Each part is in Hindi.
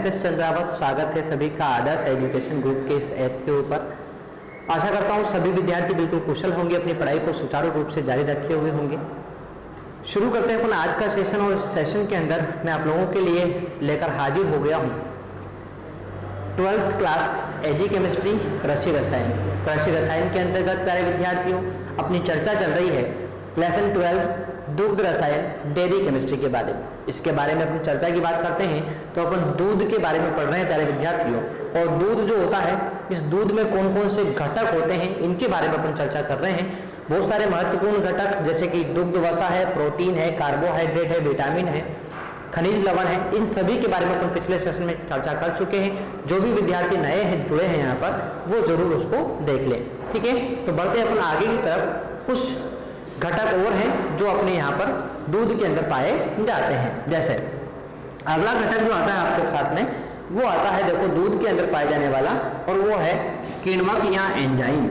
एस चंद्रावत। स्वागत है सभी का आदर्श एजुकेशन ग्रुप के इस ऐप के ऊपर। आशा करता हूँ सभी विद्यार्थी बिल्कुल कुशल होंगे, अपनी पढ़ाई को सुचारू रूप से जारी रखे हुए होंगे। शुरू करते हैं अपन आज का सेशन, और इस सेशन के अंदर मैं आप लोगों के लिए लेकर हाजिर हो गया हूँ 12th क्लास एजी केमिस्ट्री कृषि रसायन। कृषि रसायन के अंतर्गत प्यारे विद्यार्थियों अपनी चर्चा चल रही है लेसन 12 दुग्ध रसायन डेयरी केमिस्ट्री के बारे में। इसके बारे में अपनी चर्चा की बात करते हैं तो अपन दूध के बारे में पढ़ रहे हैं प्यारे विद्यार्थियों। और दूध जो होता है, इस दूध में कौन कौन से घटक होते हैं इनके बारे में अपन चर्चा कर रहे हैं। बहुत सारे महत्वपूर्ण घटक जैसे कि दुग्ध वसा है, प्रोटीन है, कार्बोहाइड्रेट है, विटामिन है, खनिज लवण है, इन सभी के बारे में अपन पिछले सेशन में चर्चा कर चुके हैं। जो भी विद्यार्थी नए हैं, जुड़े हैं यहाँ पर, वो जरूर उसको देख लें। ठीक है, तो बढ़ते हैं अपन आगे की तरफ। कुछ घटक और हैं जो अपने यहाँ पर दूध के अंदर पाए जाते हैं। जैसे अगला घटक जो आता है आपके साथ में, वो आता है देखो दूध के अंदर पाए जाने वाला, और वो है किण्वक या एंजाइम।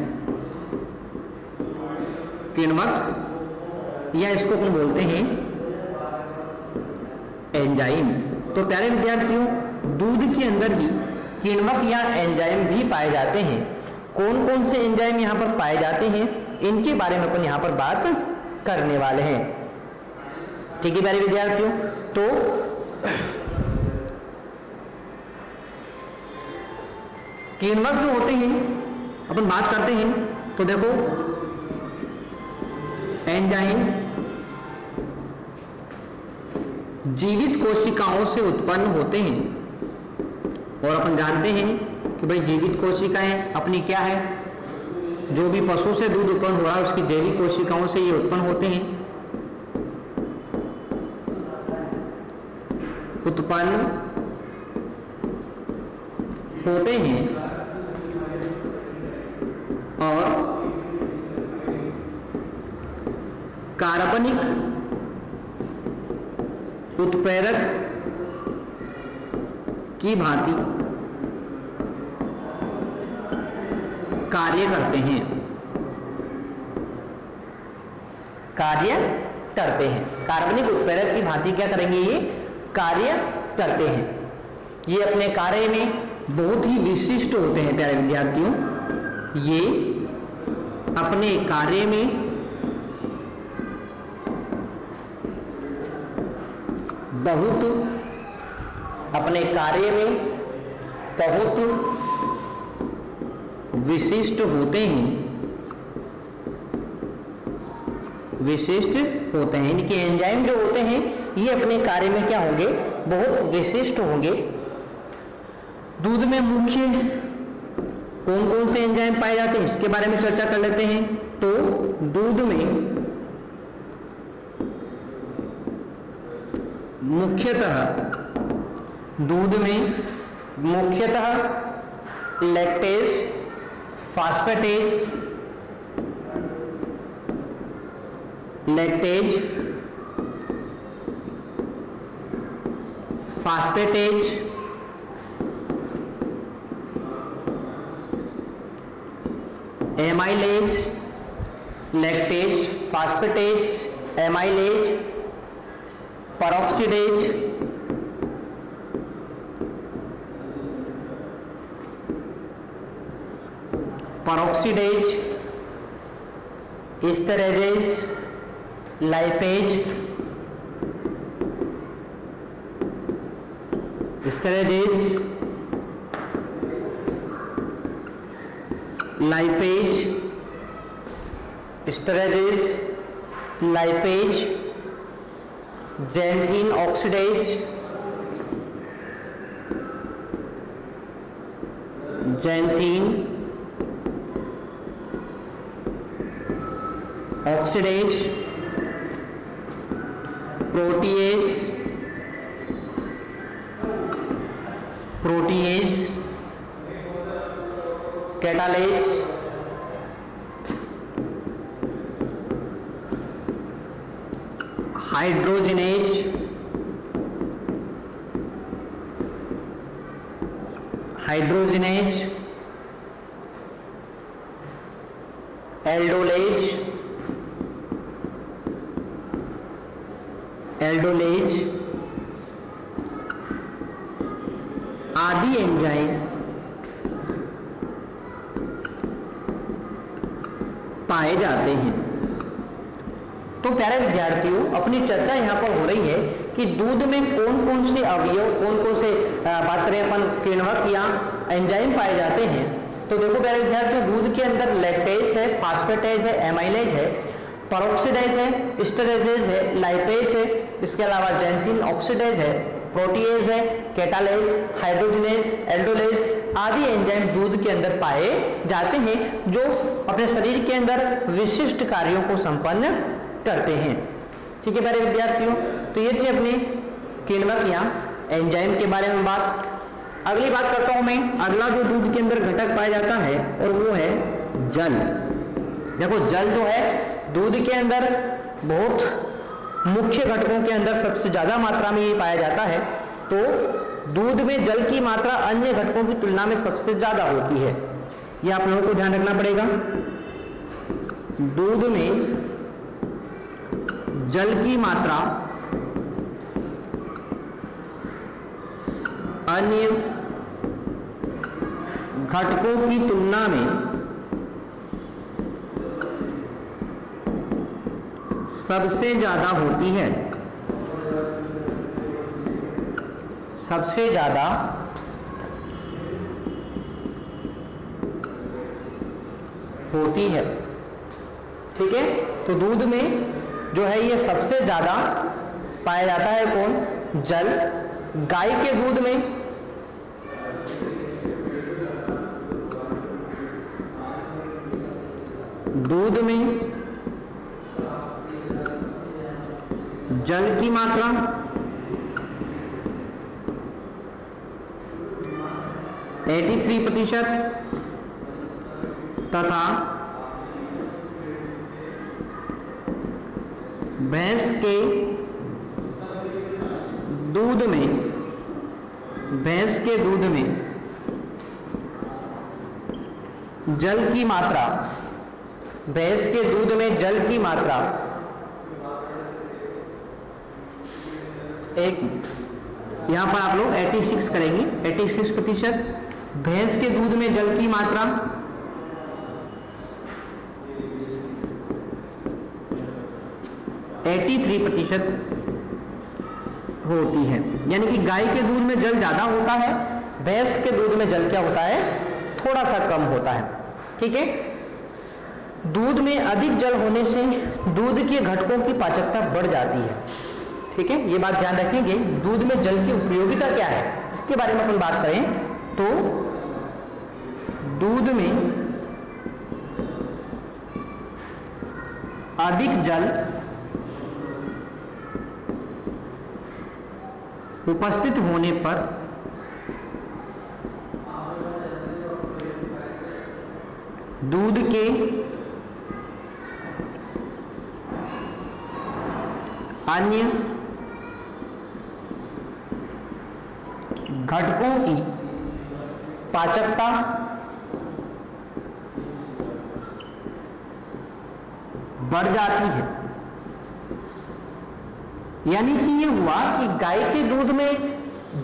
किण्वक या इसको अपन बोलते हैं एंजाइम। तो प्यारे विद्यार्थियों दूध के अंदर ही किण्वक या एंजाइम भी पाए जाते हैं। कौन कौन से एंजाइम यहाँ पर पाए जाते हैं इनके बारे में अपन यहाँ पर बात करने वाले हैं। ठीक है प्यारे विद्यार्थियों, तो किण्वक जो होते हैं अपन बात करते हैं तो देखो एंजाइम जीवित कोशिकाओं से उत्पन्न होते हैं। और अपन जानते हैं कि भाई जीवित कोशिकाएं अपनी क्या है, जो भी पशु से दूध उत्पन्न हो रहा है उसकी जैविक कोशिकाओं से ये उत्पन्न होते हैं। उत्पन्न होते हैं और कार्बनिक उत्प्रेरक की भांति कार्य करते हैं। कार्बनिक उत्प्रेरक की भांति क्या करेंगे, ये कार्य करते हैं। ये अपने कार्य में बहुत ही विशिष्ट होते हैं प्यारे विद्यार्थियों। ये अपने कार्य में बहुत विशिष्ट होते हैं। इनके एंजाइम जो होते हैं ये अपने कार्य में क्या होंगे, बहुत विशिष्ट होंगे। दूध में मुख्य कौन कौन से एंजाइम पाए जाते हैं इसके बारे में चर्चा कर लेते हैं। तो दूध में मुख्यतः lactase, phosphatase, amylase, peroxidase, esterases, lipase, xanthine oxidase, protease, catalase, hydrogenase, aldolase, enzyme पाए जाते हैं। तो प्यारे विद्यार्थियों, अपनी चर्चा यहाँ पर हो रही है कि दूध में कौन कौन से अवयव, कौन कौन से बात करें अपन किण्वक या एंजाइम पाए जाते हैं। तो देखो प्यारे विद्यार्थियों, दूध के अंदर लैक्टेज है, फास्फेटेज है, एमाइलेज है, पेरोक्सिडेज है, स्टेरेजेज है, लाइपेज है, इसके अलावा जेंटिन ऑक्सीडेज है, प्रोटीएज है, कैटालेज, हाइड्रोजनेज, एल्डोलेज आदि एंजाइम दूध के अंदर पाए जाते हैं, जो अपने शरीर के अंदर विशिष्ट कार्यों को संपन्न करते हैं। ठीक है प्यारे विद्यार्थियों, तो ये थी अपनी किण्वक या एंजाइम के बारे में बात। अगली बात करता हूं मैं, अगला जो दूध के अंदर घटक पाया जाता है और वो है जल। देखो जल जो है दूध के अंदर बहुत मुख्य घटकों के अंदर सबसे ज्यादा मात्रा में ये पाया जाता है। तो दूध में जल की मात्रा अन्य घटकों की तुलना में सबसे ज्यादा होती है, ये आप लोगों को ध्यान रखना पड़ेगा। दूध में जल की मात्रा अन्य घटकों की तुलना में सबसे ज्यादा होती है, सबसे ज्यादा होती है। ठीक है, तो दूध में जो है ये सबसे ज्यादा पाया जाता है कौन? जल। गाय के दूध में जल की मात्रा 83% तथा भैंस के दूध में जल की मात्रा, भैंस के दूध में जल की मात्रा एक, यहां पर आप लोग 86 करेंगे, 86%। भैंस के दूध में जल की मात्रा 83% होती है। यानी कि गाय के दूध में जल ज्यादा होता है, भैंस के दूध में जल क्या होता है? थोड़ा सा कम होता है। ठीक है, दूध में अधिक जल होने से दूध के घटकों की पाचकता बढ़ जाती है। ठीक है, ये बात ध्यान रखेंगे। दूध में जल की उपयोगिता क्या है इसके बारे में अपन बात करें तो दूध में अधिक जल उपस्थित होने पर दूध के अन्य घटकों की पाचकता बढ़ जाती है। यानी कि ये हुआ कि गाय के दूध में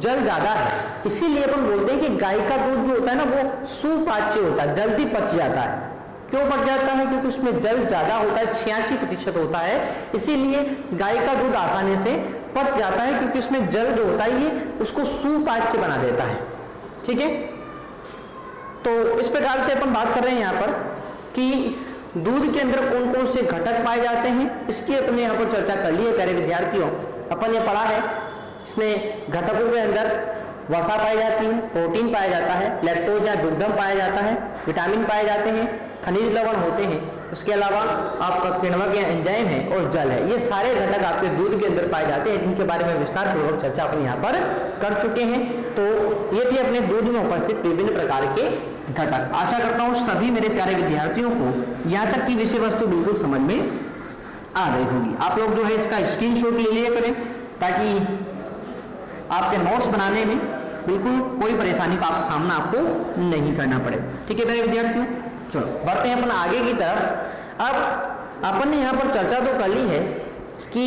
जल ज्यादा है, इसीलिए अपन बोलते हैं कि गाय का दूध जो होता है ना वो सुपाच्य होता है, जल्दी पच जाता है। क्यों पच जाता है? क्योंकि उसमें जल ज्यादा होता है, 86% होता है, इसीलिए गाय का दूध आसानी से पच जाता है, क्योंकि उसमें जल जो होता है ये उसको सुपाच्य बना देता है। ठीक है, तो इस प्रकार से अपन बात कर रहे हैं यहाँ पर कि दूध के अंदर कौन कौन से घटक पाए जाते हैं, इसकी अपने यहाँ पर चर्चा कर ली है प्यारे विद्यार्थियों। अपन ये पढ़ा है, इसमें घटकों के अंदर वसा पाई जाती है, प्रोटीन पाया जाता है, लैक्टोज या दुग्धम पाया जाता है, विटामिन पाए जाते हैं, खनिज लवण होते हैं, उसके अलावा आपका किण्वक या एंजाइम है और जल है। ये सारे घटक आपके दूध के अंदर पाए जाते हैं, जिनके बारे में विस्तार पूर्वक चर्चा अपन यहाँ पर कर चुके हैं। तो ये थी अपने दूध में उपस्थित विभिन्न प्रकार के घटक। आशा करता हूँ सभी मेरे प्यारे विद्यार्थियों को यहाँ तक की विषय वस्तु बिल्कुल समझ में आ गई होगी। आप लोग जो है इसका स्क्रीनशॉट ले लिया करें, ताकि आपके नोट्स बनाने में बिल्कुल कोई परेशानी का सामना आपको नहीं करना पड़े। ठीक है मेरे विद्यार्थियों, चलो बढ़ते हैं अपन आगे की तरफ। अब अपन ने यहाँ पर चर्चा तो कर ली है कि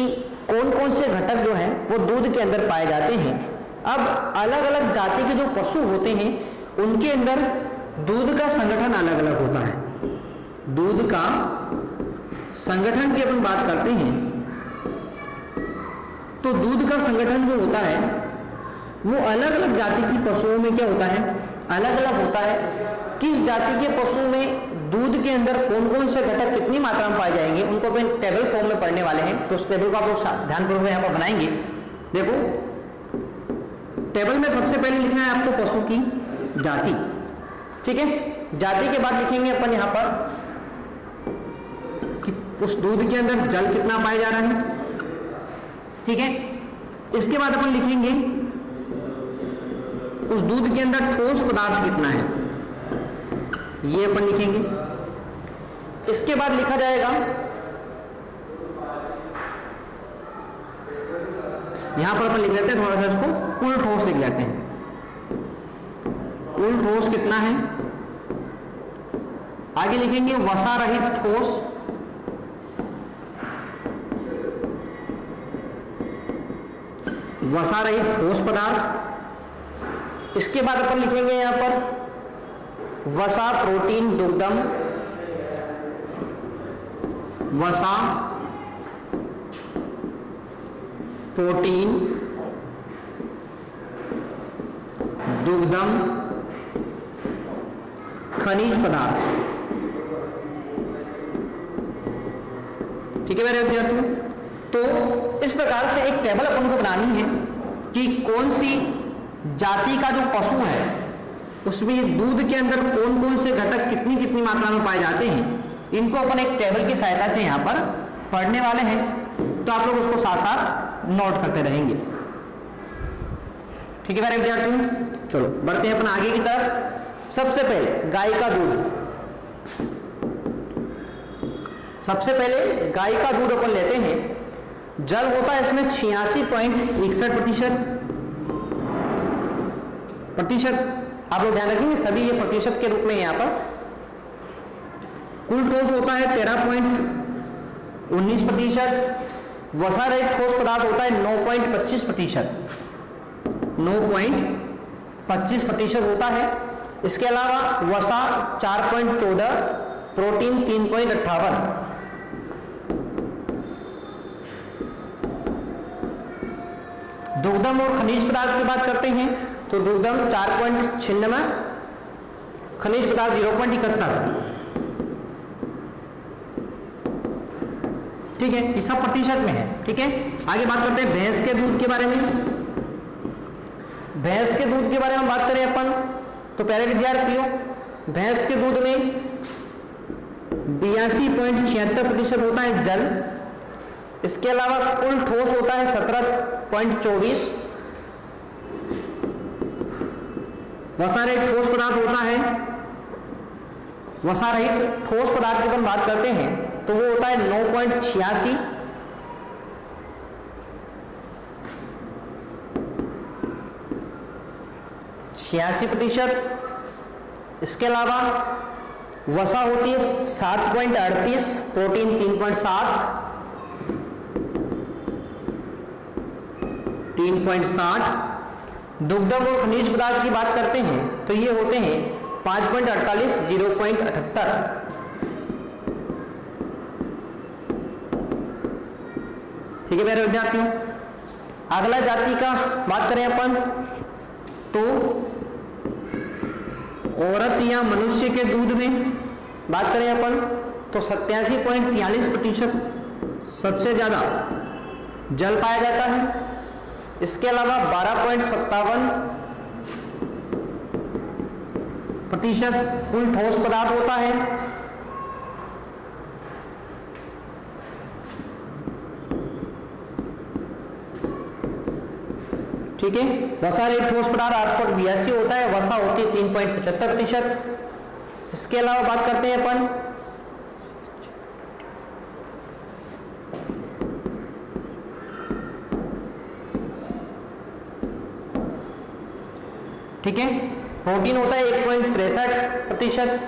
कौन कौन से घटक जो हैं वो दूध के अंदर पाए जाते हैं, अब अलग अलग जाति के जो पशु होते हैं उनके अंदर दूध का संगठन अलग अलग होता है। दूध का संगठन की अपन बात करते हैं तो दूध का संगठन जो होता है वो अलग अलग जाति की पशुओं में क्या होता है, अलग अलग होता है। किस जाति के पशु में दूध के अंदर कौन कौन से घटक कितनी मात्रा में पाए जाएंगे उनको अपन टेबल फॉर्म में पढ़ने वाले हैं। तो उस टेबल को आप लोग ध्यानपूर्वक यहाँ पर बनाएंगे। देखो टेबल में सबसे पहले लिखना है आपको पशु की जाति, ठीक है। जाति के बाद लिखेंगे अपन यहाँ पर कि उस दूध के अंदर जल कितना पाया जा रहा है, ठीक है। इसके बाद अपन लिखेंगे उस दूध के अंदर ठोस पदार्थ कितना है, ये अपन लिखेंगे। इसके बाद लिखा जाएगा यहां पर अपन लिख लेते हैं थोड़ा सा इसको, कुल ठोस लिख लेते हैं। कुल ठोस कितना है, आगे लिखेंगे वसा रहित ठोस, वसा रहित ठोस पदार्थ। इसके बाद अपन लिखेंगे यहां पर वसा प्रोटीन दुग्धम, वसा प्रोटीन दुग्धम खनिज पदार्थ, ठीक है मेरे विद्यार्थियों। तो इस प्रकार से एक टेबल अपन को बनानी है कि कौन सी जाति का जो पशु है उसमें दूध के अंदर कौन कौन से घटक कितनी कितनी मात्रा में पाए जाते हैं, इनको अपन एक टेबल की सहायता से यहां पर पढ़ने वाले हैं। तो आप लोग उसको साथ साथ नोट करते रहेंगे, ठीक है मेरे विद्यार्थियों। चलो बढ़ते हैं अपन आगे की तरफ। सबसे पहले गाय का दूध, सबसे पहले गाय का दूध अपन लेते हैं। जल होता है इसमें 86.61%। आप लोग ध्यान रखेंगे सभी ये प्रतिशत के रूप में यहां पर। कुल ठोस होता है 13.19%। वसा रहित ठोस पदार्थ होता है 9.25%, 9.25% होता है। इसके अलावा वसा 4.14, प्रोटीन 3.58। दुग्धम और खनिज पदार्थ की बात करते हैं तो दुग्धम 4.96, खनिज पदार्थ 0.71, ठीक है। ये सब प्रतिशत में है, ठीक है। आगे बात करते हैं भैंस के दूध के बारे में। भैंस के दूध के बारे में बात करें अपन तो पहले विद्यार्थियों भैंस के दूध में 82.76% होता है जल। इसके अलावा कुल ठोस होता है 17.24। वसा रहित ठोस पदार्थ होता है, वसा रहित ठोस पदार्थ की अपन बात करते हैं तो वो होता है 9.86। इसके अलावा वसा होती है 7.38, प्रोटीन 3.60। दुग्धम और खनिज पदार्थ की बात करते हैं तो ये होते हैं 5.48, 0.78। ठीक है मेरे विद्यार्थियों। अगला जाति का बात करें अपन तो औरत या मनुष्य के दूध में बात करें अपन तो 87.43% सबसे ज्यादा जल पाया जाता है। इसके अलावा 12.57% कुल ठोस पदार्थ होता है। ठीक है। वसा रहित ठोस पदार्थ 8.82 होता है, वसा होती है 3.75%। इसके अलावा बात करते हैं अपन ठीक है। प्रोटीन होता है 1.63%,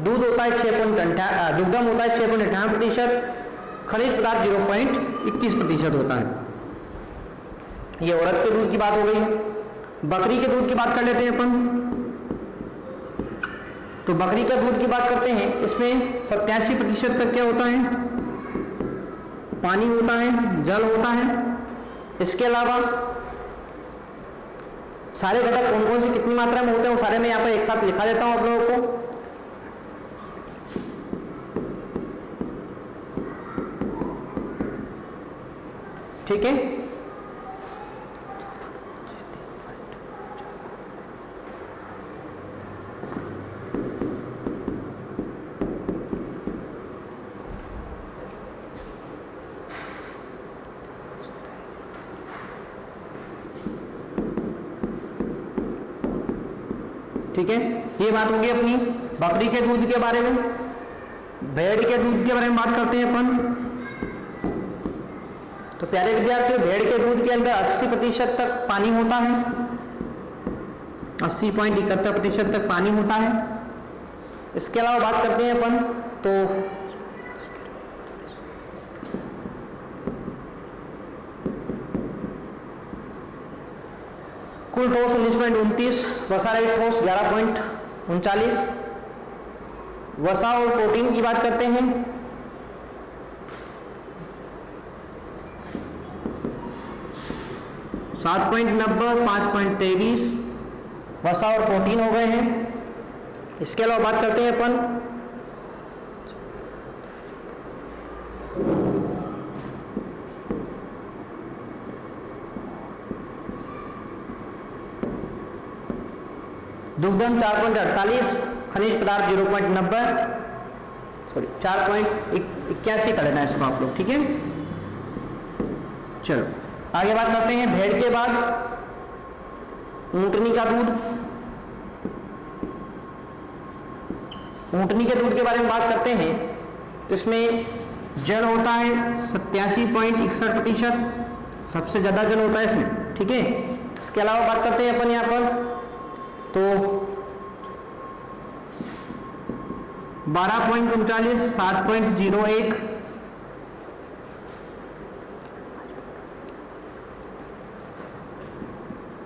दूध होता है 6.58, दुग्धम होता है 6.58%, खनिज पदार्थ 0.21% होता है। ये औरत के दूध की बात हो गई है। बकरी के दूध की बात कर लेते हैं अपन। तो बकरी का दूध की बात करते हैं, इसमें 87% तक क्या होता है, पानी होता है, जल होता है। इसके अलावा सारे घटक कौन कौन से कितनी मात्रा में होते हैं वो सारे मैं यहाँ पर एक साथ लिखा देता हूं आप लोगों को। ठीक है, ठीक है, ये बात होगी अपनी बकरी के दूध के बारे में। भेड़ के दूध के बारे में बात करते हैं अपन। तो प्यारे विद्यार्थियों, भेड़ के दूध के अंदर 80% तक पानी होता है, 80.71% तक पानी होता है। इसके अलावा बात करते हैं अपन तो कुल ठोस 19.29, वसा रहित ठोस 11.39। वसा और प्रोटीन की बात करते हैं, सात 5.23 वसा और प्रोटीन हो गए हैं। इसके अलावा बात करते हैं अपन दुग्धम 4.48, खनिज पदार्थ 0.90, सॉरी 4.81 कर लेना इसको आप लोग। ठीक है, चलो आगे बात करते हैं। भेड़ के बाद ऊंटनी का दूध। ऊंटनी के दूध के बारे में बात करते हैं तो इसमें जल होता है 87.61%, सबसे ज्यादा जल होता है इसमें। ठीक है, इसके अलावा बात करते हैं अपन यहाँ पर तो 12.39, 7.01,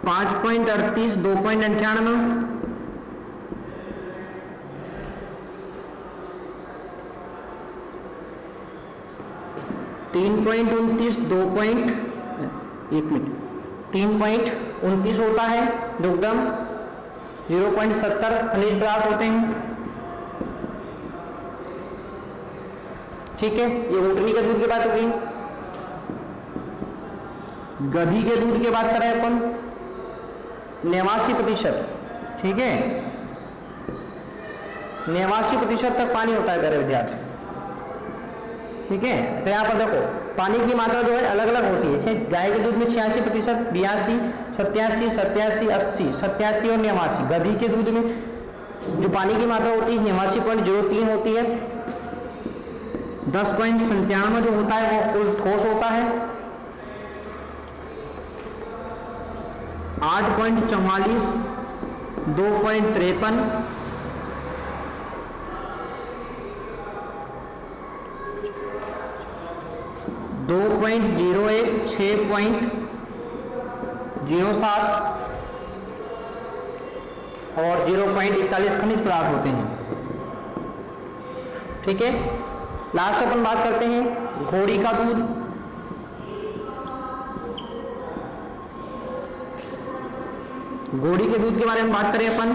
5.38, 2.98, 3.29, 3.29 होता है दुग्धम, 0.70 खनिज पदार्थ होते हैं। ठीक है, ये ऊंटनी के दूध की बात हो गई। गधी के दूध की बात करें अपन 89%। ठीक है, 89% तक पानी होता है प्यारे विद्यार्थी। ठीक है, तो यहाँ पर देखो पानी की मात्रा जो है अलग अलग होती है। गाय के दूध में 86%, 82, 87, 87, 80, 87 और 89। गधी के दूध में जो पानी की मात्रा होती है 89.03 होती है। 10.97 जो होता है वो कुल ठोस होता है। 8.44, 2.53, 2.01, 6.07 और 0.41 खनिज पदार्थ होते हैं। ठीक है, लास्ट अपन बात करते हैं घोड़ी का दूध। घोड़ी के दूध के बारे में बात करें अपन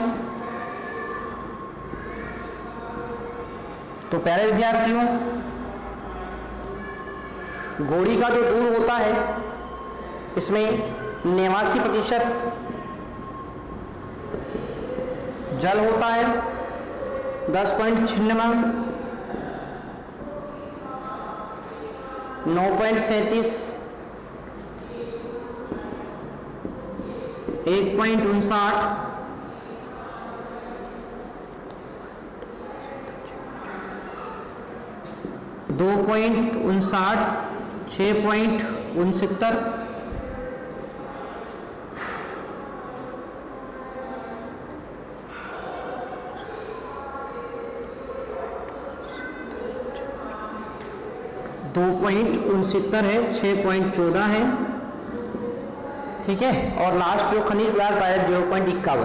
तो प्यारे विद्यार्थियों, घोड़ी का जो दूध होता है इसमें 89% जल होता है, 10.96, 9.37, 1.59, 2.59, 6.69, 2.69 है, 6.14 है। ठीक है, और लास्ट जो खनिज पदार्थ पाया 0.51।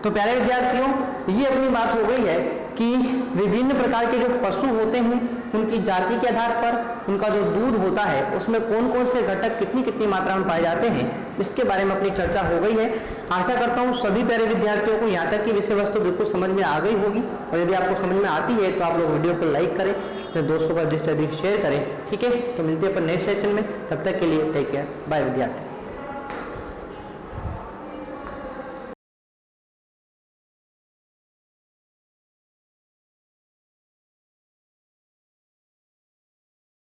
तो प्यारे विद्यार्थियों, ये अपनी बात हो गई है कि विभिन्न प्रकार के जो पशु होते हैं उनकी जाति के आधार पर उनका जो दूध होता है उसमें कौन कौन से घटक कितनी कितनी मात्रा में पाए जाते हैं, इसके बारे में अपनी चर्चा हो गई है। आशा करता हूँ सभी प्यारे विद्यार्थियों को यहाँ तक की विषय वस्तु बिल्कुल समझ में आ गई होगी, और यदि आपको समझ में आती है तो आप लोग वीडियो को लाइक करें, अपने दोस्तों को अधिक से अधिक शेयर करें। ठीक है, तो मिलते हैं अपन नेक्स्ट सेशन में, तब तक के लिए टेक केयर, बाय विद्यार्थी।